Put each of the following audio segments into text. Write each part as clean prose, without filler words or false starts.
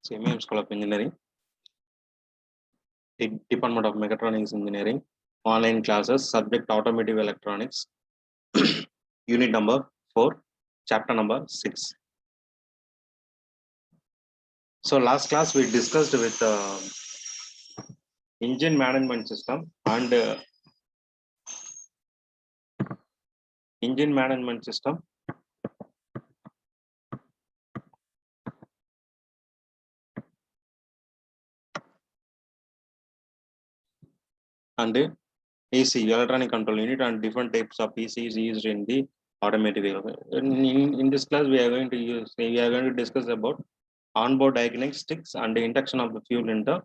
CMM School of Engineering, Department of Mechatronics Engineering, online classes, subject automotive electronics, unit number 4, chapter number 6. So last class we discussed with engine management system and engine management system and ECU, electronic control unit, and different types of ECUs used in the automotive vehicle. In this class, we are going to discuss about onboard diagnostics and the induction of the fuel in the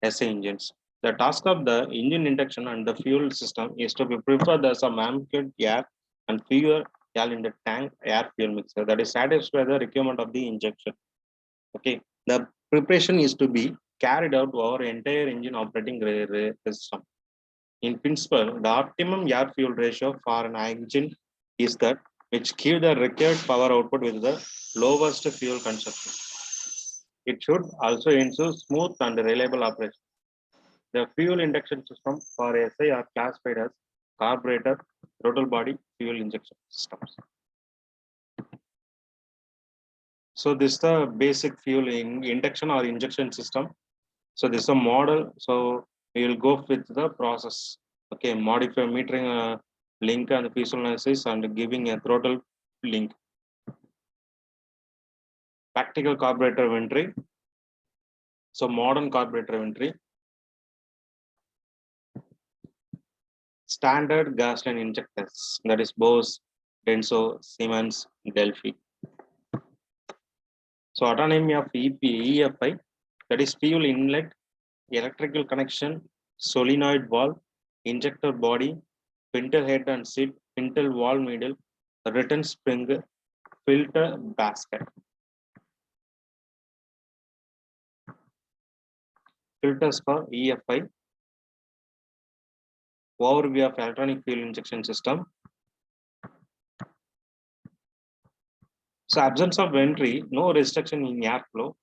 SA engines. The task of the engine induction and the fuel system is to prepare the some ambient air and fuel in the tank air fuel mixer that is satisfy the requirement of the injection. Okay, the preparation is to be carried out over entire engine operating system. In principle, the optimum air fuel ratio for an engine is that which give the required power output with the lowest fuel consumption. It should also ensure smooth and reliable operation. The fuel induction system for SI are classified as carburetor, throttle body, fuel injection systems. So this is the basic fuel induction or injection system. So this is a model. So we will go with the process. Okay, modify metering link and fuel analysis and giving a throttle link. Practical carburetor inventory. So modern carburetor inventory. Standard gasoline injectors, that is Bose, Denso, Siemens, Delphi. So autonomy of EFI, that is fuel inlet, electrical connection, solenoid valve, injector body, pintle head and seat, pintle valve middle, return spring, filter basket. Filters for EFI. Overview of electronic fuel injection system. So absence of entry, no restriction in airflow.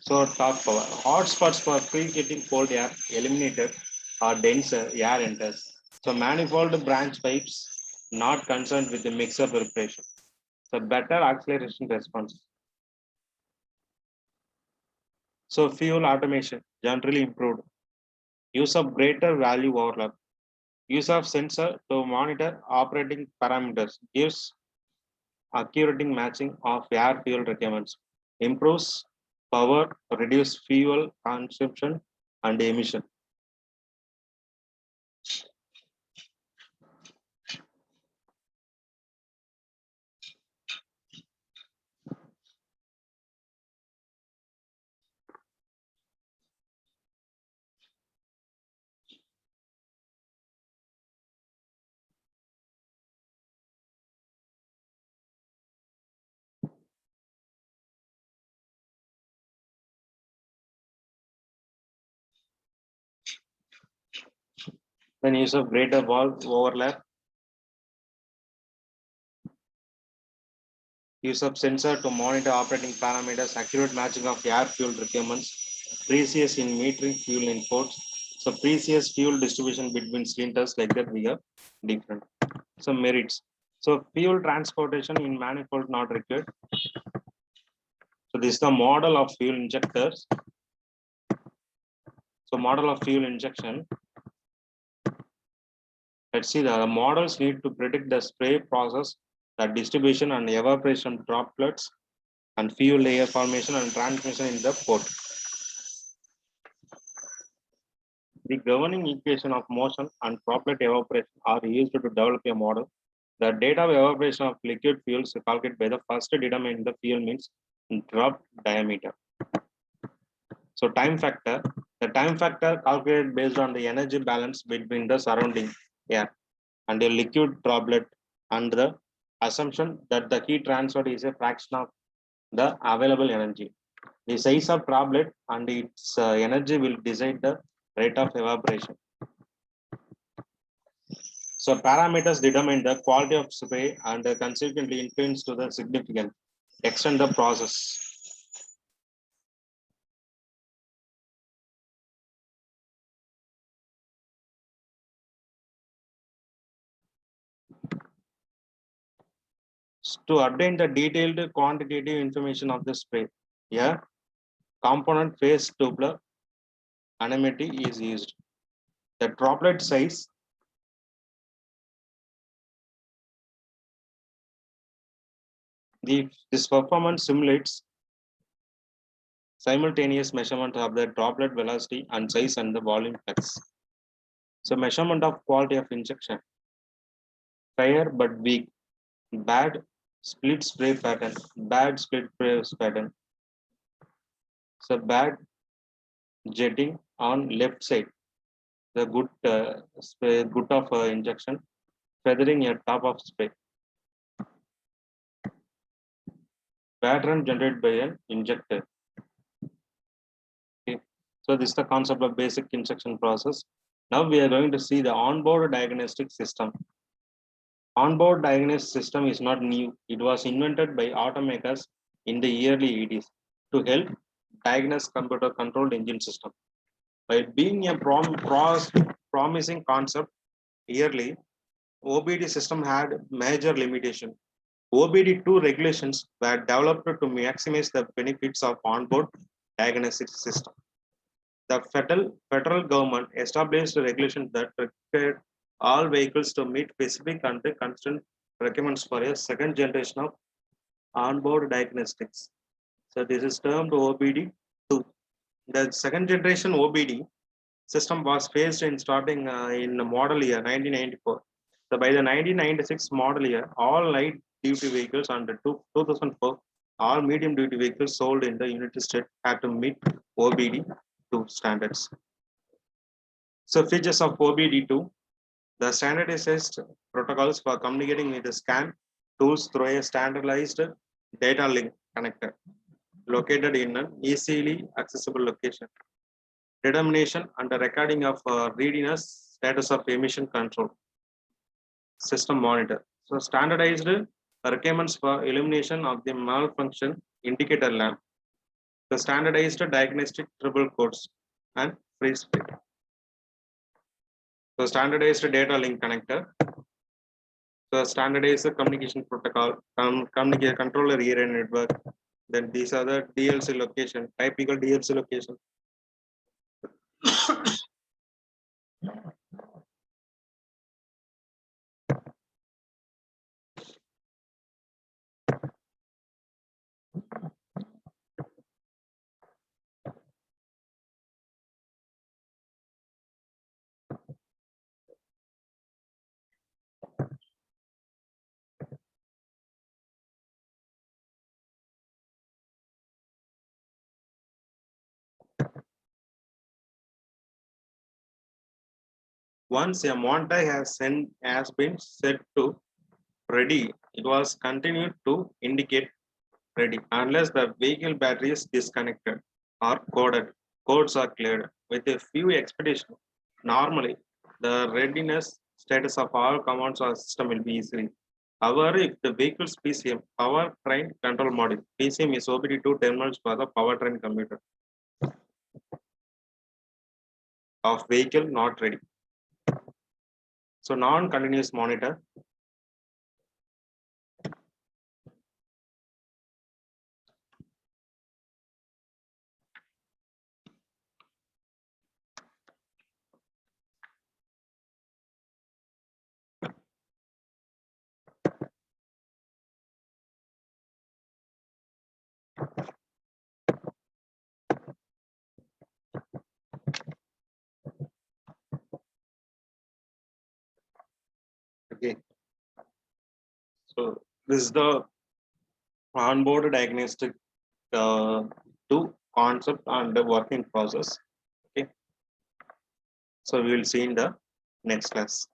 So top power. Hot spots for preheating cold air eliminated or denser air enters. So manifold branch pipes not concerned with the mixer preparation. So better acceleration response. So fuel automation generally improved. Use of greater value overlap. Use of sensor to monitor operating parameters gives accurate matching of air fuel requirements. Improves power, reduce fuel consumption and emission. Then use of greater valve overlap. Use of sensor to monitor operating parameters, accurate matching of air fuel requirements, precious in metering fuel imports. So precious fuel distribution between cylinders like that we have different. So merits. So fuel transportation in manifold not required. So this is the model of fuel injectors. So model of fuel injection. Let's see the models need to predict the spray process, the distribution and evaporation droplets, and fuel layer formation and transmission in the port. The governing equation of motion and droplet evaporation are used to develop a model. The data of evaporation of liquid fuels calculated by the first determine the fuel means drop diameter. So time factor. The time factor calculated based on the energy balance between the surrounding air and a liquid droplet and the assumption that the heat transfer is a fraction of the available energy. The size of droplet and its energy will decide the rate of evaporation. So parameters determine the quality of spray and consequently influence to the significant. extend the process. To obtain the detailed quantitative information of the spray, here component phase tubular anemometer is used. The droplet size, this performance simulates simultaneous measurement of the droplet velocity and size and the volume flux. So measurement of quality of injection, fair but weak, bad split spray pattern, bad split spray pattern. So bad jetting on left side, the good spray, good of injection, feathering at top of spray. Pattern generated by an injector. Okay. So this is the concept of basic injection process. Now we are going to see the onboard diagnostic system. Onboard diagnostic system is not new. It was invented by automakers in the early 80s to help diagnose computer controlled engine system. By being a promising concept early, OBD system had major limitation. OBD2 regulations were developed to maximize the benefits of onboard diagnostic system. The federal government established regulations that required all vehicles to meet specific and constant requirements for a second generation of onboard diagnostics. So this is termed OBD2. The second generation OBD system was phased in starting in the model year 1994. So by the 1996 model year, all light duty vehicles under 2004, all medium duty vehicles sold in the United States had to meet OBD2 standards. So features of OBD2, the standardized protocols for communicating with the scan tools through a standardized data link connector located in an easily accessible location. Determination and the recording of readiness status of emission control. System monitor. So standardized requirements for illumination of the malfunction indicator lamp. The standardized diagnostic triple codes and free spray. So standardized data link connector. So standardized communication protocol, communicate controller area network. Then these are the DLC location, typical DLC location. Once a monitor has been set to ready, it was continued to indicate ready unless the vehicle battery is disconnected or coded. Codes are cleared. With a few expeditions, normally the readiness status of all commands or system will be easily. However, if the vehicle's PCM, powertrain control module, PCM is OBD2 terminals for the powertrain computer of vehicle not ready. So non-continuous monitor. Okay. So this is the onboard diagnostic to concept and the working process. Okay. So we will see in the next class.